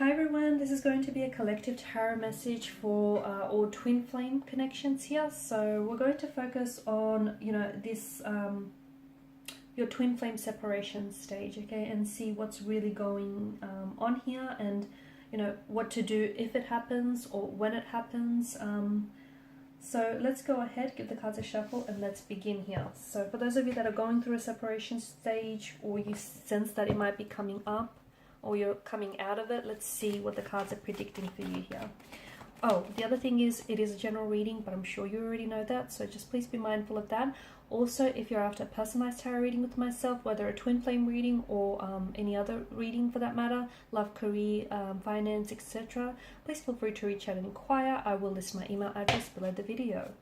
Hi everyone, this is going to be a collective tarot message for all twin flame connections here. So we're going to focus on, this your twin flame separation stage, okay, and see what's really going on here, and what to do if it happens or when it happens. So let's go ahead, give the cards a shuffle, and let's begin here. So for those of you that are going through a separation stage, or you sense that it might be coming up, or you're coming out of it, let's see what the cards are predicting for you here. Oh, the other thing is, it is a general reading, but I'm sure you already know that, so just please be mindful of that. Also, if you're after a personalized tarot reading with myself, whether a twin flame reading or any other reading for that matter, love, career, finance, etc., please feel free to reach out and inquire. I will list my email address below the video.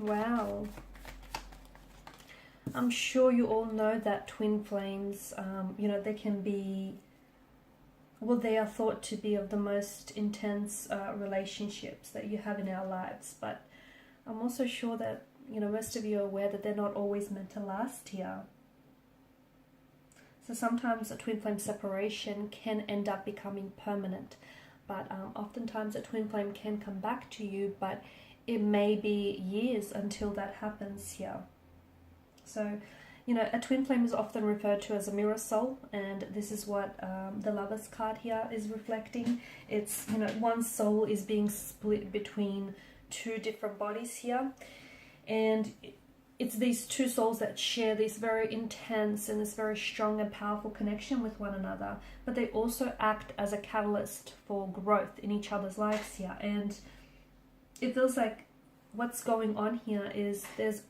Wow. I'm sure you all know that twin flames, they can be, well, they are thought to be of the most intense relationships that you have in our lives. But I'm also sure that, most of you are aware that they're not always meant to last here. So sometimes a twin flame separation can end up becoming permanent. But oftentimes a twin flame can come back to you, but it may be years until that happens here. So, a twin flame is often referred to as a mirror soul, and this is what the Lovers card here is reflecting. It's, one soul is being split between two different bodies here, and it's these two souls that share this very intense and this very strong and powerful connection with one another, but they also act as a catalyst for growth in each other's lives here. And it feels like what's going on here is there's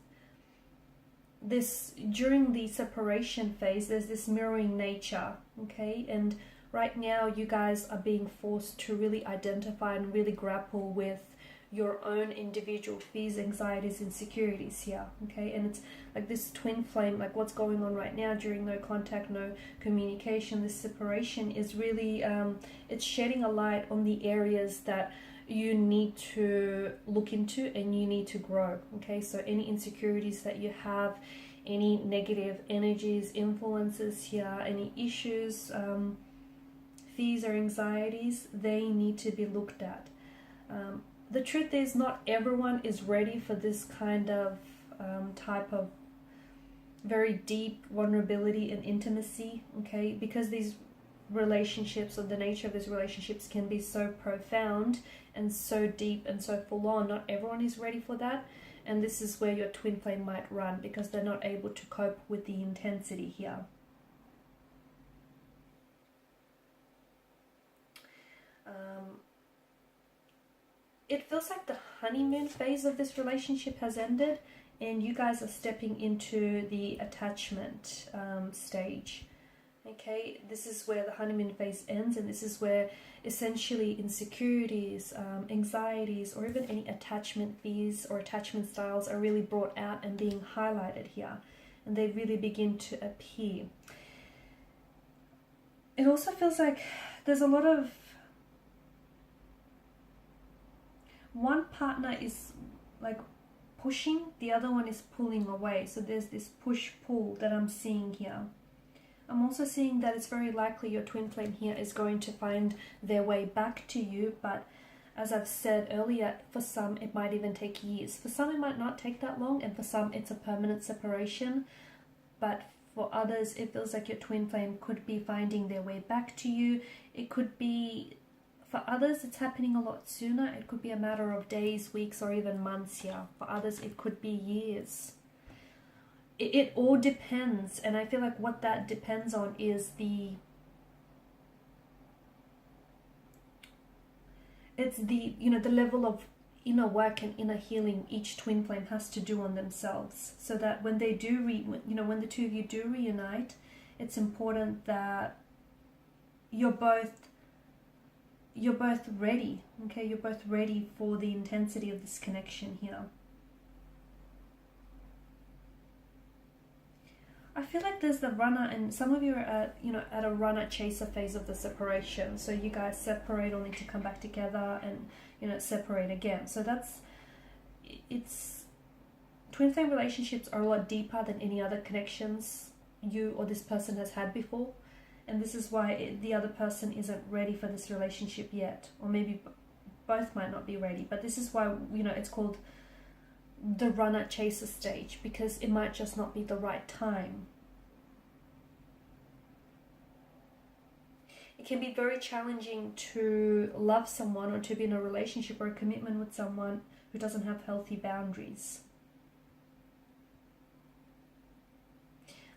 this, during the separation phase, there's this mirroring nature, okay? And right now you guys are being forced to really identify and really grapple with your own individual fears, anxieties, insecurities here, okay? And it's like this twin flame, like what's going on right now during no contact, no communication, this separation is really, it's shedding a light on the areas that you need to look into and you need to grow, okay? So any insecurities that you have, any negative energies, influences here, any issues, fears or anxieties, they need to be looked at. The truth is, not everyone is ready for this kind of type of very deep vulnerability and intimacy, okay? Because these relationships, or the nature of these relationships, can be so profound and so deep and so full on. Not everyone is ready for that, and this is where your twin flame might run, because they're not able to cope with the intensity here. It feels like the honeymoon phase of this relationship has ended, and you guys are stepping into the attachment stage. Okay, this is where the honeymoon phase ends, and this is where essentially insecurities, anxieties, or even any attachment fears or attachment styles are really brought out and being highlighted here, and they really begin to appear. It also feels like there's a lot of, one partner is like pushing, the other one is pulling away. So there's this push-pull that I'm seeing here. I'm also seeing that it's very likely your twin flame here is going to find their way back to you, but as I've said earlier, for some it might even take years. For some it might not take that long, and for some it's a permanent separation. But for others, it feels like your twin flame could be finding their way back to you. It could be, for others, it's happening a lot sooner. It could be a matter of days, weeks, or even months here. For others, it could be years. It all depends, and I feel like what that depends on is the it's the, the level of inner work and inner healing each twin flame has to do on themselves, so that when they do when the two of you do reunite, it's important that you're both ready. Okay, you're both ready for the intensity of this connection here. I feel like there's the runner, and some of you are at a runner chaser phase of the separation. So you guys separate only to come back together, and separate again. So it's twin flame relationships are a lot deeper than any other connections you or this person has had before, and this is why the other person isn't ready for this relationship yet, or maybe both might not be ready. But this is why it's called the runner chaser stage, because it might just not be the right time. It can be very challenging to love someone or to be in a relationship or a commitment with someone who doesn't have healthy boundaries.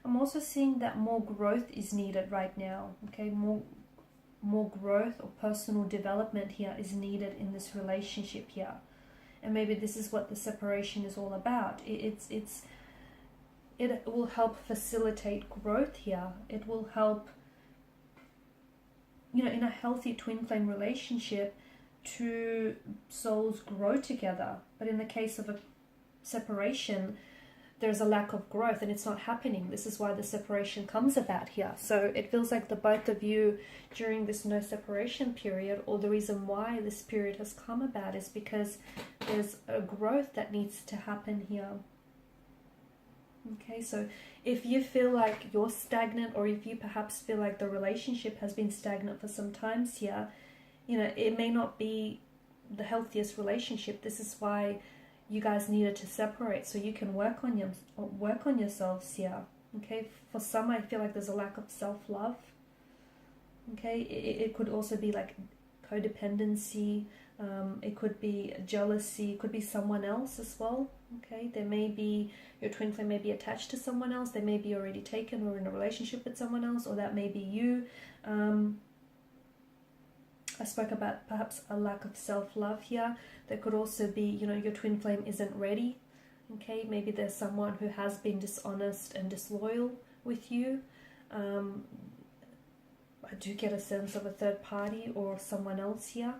I'm also seeing that more growth is needed right now. Okay, more growth or personal development here is needed in this relationship here. And maybe this is what the separation is all about. It will help facilitate growth here. It will help, in a healthy twin flame relationship, two souls grow together. But in the case of a separation, there's a lack of growth and it's not happening. This is why the separation comes about here. So it feels like the both of you during this no separation period, or the reason why this period has come about, is because there's a growth that needs to happen here. Okay, so if you feel like you're stagnant, or if you perhaps feel like the relationship has been stagnant for some times here, it may not be the healthiest relationship. This is why you guys needed to separate, so you can work on yourselves here. Okay, for some, I feel like there's a lack of self-love. Okay, it could also be like codependency. It could be jealousy. It could be someone else as well. Okay, there may be, your twin flame may be attached to someone else. They may be already taken or in a relationship with someone else, or that may be you. I spoke about perhaps a lack of self-love here. There could also be, your twin flame isn't ready. Okay, maybe there's someone who has been dishonest and disloyal with you. I do get a sense of a third party or someone else here.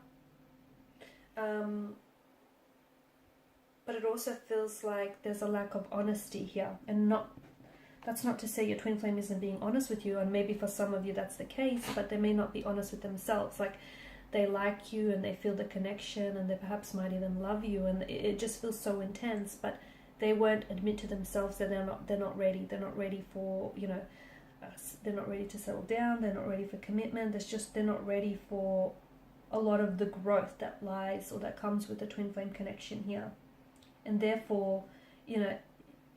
But it also feels like there's a lack of honesty here. And that's not to say your twin flame isn't being honest with you, and maybe for some of you that's the case, but they may not be honest with themselves. Like, they like you and they feel the connection, and they perhaps might even love you, and it just feels so intense, but they won't admit to themselves that they're not ready. They're not ready for, they're not ready to settle down. They're not ready for commitment. They're not ready for a lot of the growth that lies or that comes with the twin flame connection here. And therefore,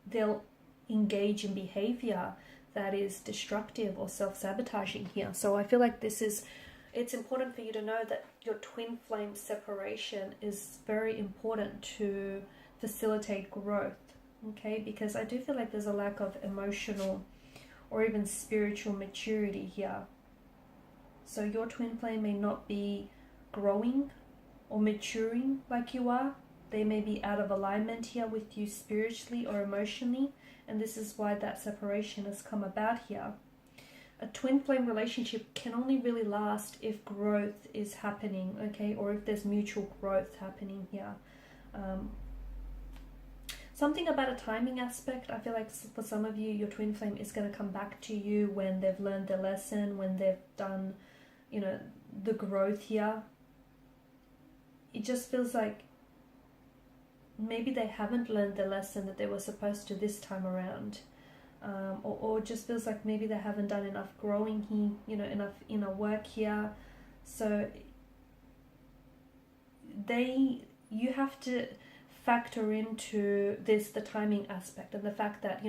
they'll engage in behavior that is destructive or self-sabotaging here. So I feel like it's important for you to know that your twin flame separation is very important to facilitate growth, okay? Because I do feel like there's a lack of emotional or even spiritual maturity here. So your twin flame may not be growing or maturing like you are. They may be out of alignment here with you spiritually or emotionally, and this is why that separation has come about here. A twin flame relationship can only really last if growth is happening, okay, or if there's mutual growth happening here. Something about a timing aspect. I feel like for some of you, your twin flame is going to come back to you when they've learned their lesson, when they've done, the growth here. It just feels like maybe they haven't learned the lesson that they were supposed to this time around. Or just feels like maybe they haven't done enough growing here, enough inner work here. So you have to factor into this, the timing aspect, and the fact that,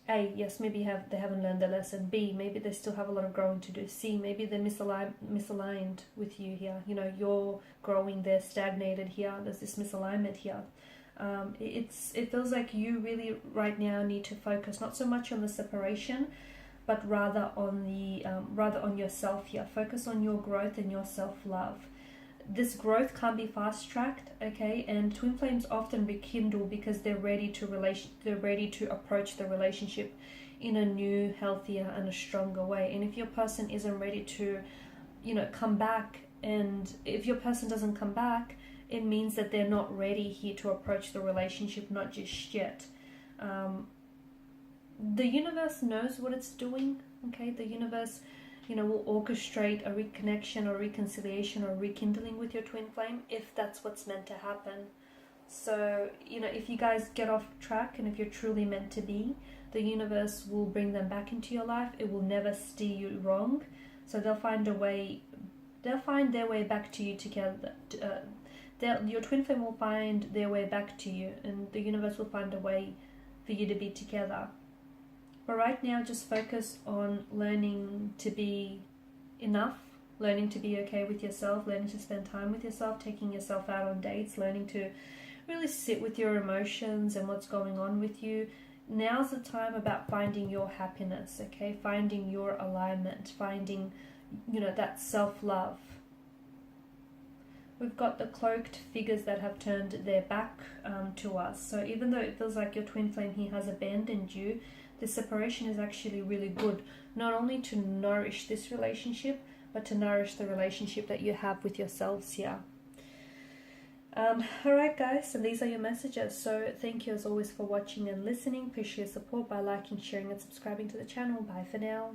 A, yes, maybe they haven't learned their lesson. B, maybe they still have a lot of growing to do. C, maybe they're misaligned with you here. You're growing, they're stagnated here. There's this misalignment here. It feels like you really right now need to focus not so much on the separation, but rather on yourself here. Focus on your growth and your self-love. this growth can't be fast-tracked, okay? And twin flames often rekindle because they're ready to approach the relationship in a new, healthier, and a stronger way. And if your person isn't ready to, come back, and if your person doesn't come back, it means that they're not ready here to approach the relationship, not just yet. The universe knows what it's doing, okay? The universe, will orchestrate a reconnection or reconciliation or rekindling with your twin flame if that's what's meant to happen. So, if you guys get off track and if you're truly meant to be, the universe will bring them back into your life. It will never steer you wrong. So they'll find their way back to you together. Your twin flame will find their way back to you, and the universe will find a way for you to be together. But right now, just focus on learning to be enough, learning to be okay with yourself, learning to spend time with yourself, taking yourself out on dates, learning to really sit with your emotions and what's going on with you. Now's the time about finding your happiness, okay? Finding your alignment, finding, that self-love. We've got the cloaked figures that have turned their back to us. So even though it feels like your twin flame here has abandoned you, the separation is actually really good, not only to nourish this relationship, but to nourish the relationship that you have with yourselves here. Alright guys, and these are your messages. So thank you as always for watching and listening. Appreciate your support by liking, sharing and subscribing to the channel. Bye for now.